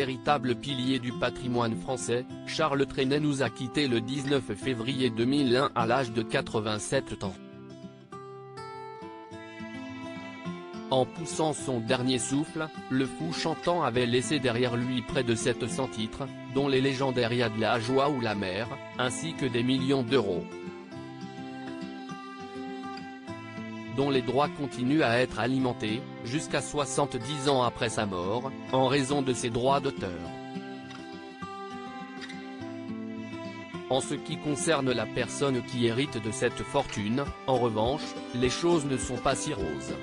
véritable pilier du patrimoine français, Charles Trenet nous a quittés le 19 février 2001 à l'âge de 87 ans. En poussant son dernier souffle, le fou chantant avait laissé derrière lui près de 700 titres, dont les légendaires Y'a de la joie ou La mer, ainsi que des millions d'euros, dont les droits continuent à être alimentés, jusqu'à 70 ans après sa mort, en raison de ses droits d'auteur. En ce qui concerne la personne qui hérite de cette fortune, en revanche, les choses ne sont pas si roses.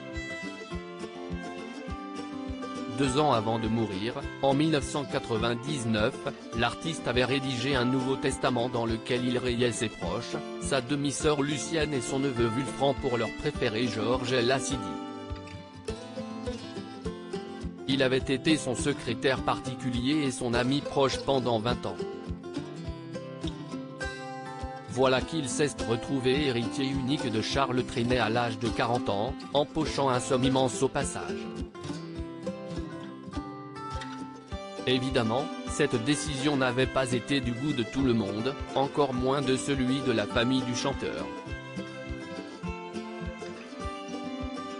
2 ans avant de mourir, en 1999, l'artiste avait rédigé un Nouveau Testament dans lequel il rayait ses proches, sa demi-sœur Lucienne et son neveu Vulfran pour leur préféré Georges Lassidi. Il avait été son secrétaire particulier et son ami proche pendant 20 ans. Voilà qu'il s'est retrouvé héritier unique de Charles Trenet à l'âge de 40 ans, empochant un somme immense au passage. Évidemment, cette décision n'avait pas été du goût de tout le monde, encore moins de celui de la famille du chanteur.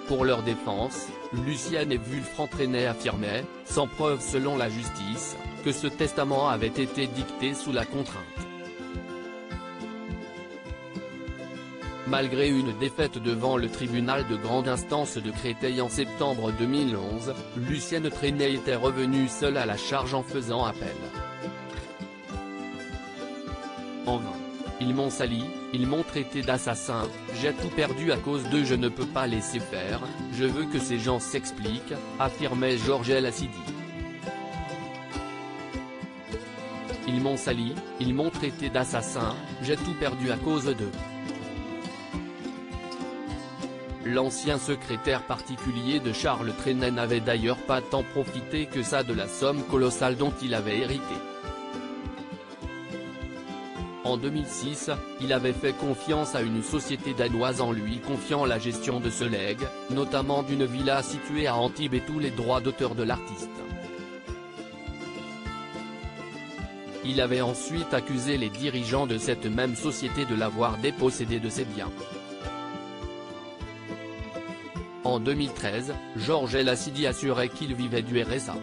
Pour leur défense, Lucienne et Vulfran Trenet affirmaient, sans preuve selon la justice, que ce testament avait été dicté sous la contrainte. Malgré une défaite devant le tribunal de grande instance de Créteil en septembre 2011, Lucienne Trenet était revenue seule à la charge en faisant appel. En vain. Ils m'ont sali, ils m'ont traité d'assassin, j'ai tout perdu à cause d'eux, je ne peux pas laisser faire, je veux que ces gens s'expliquent, affirmait Georges Lassidi. Ils m'ont sali, ils m'ont traité d'assassin, j'ai tout perdu à cause d'eux. L'ancien secrétaire particulier de Charles Trenet n'avait d'ailleurs pas tant profité que ça de la somme colossale dont il avait hérité. En 2006, il avait fait confiance à une société danoise en lui confiant la gestion de ce legs, notamment d'une villa située à Antibes et tous les droits d'auteur de l'artiste. Il avait ensuite accusé les dirigeants de cette même société de l'avoir dépossédé de ses biens. En 2013, Georges Lassidi assurait qu'il vivait du RSA.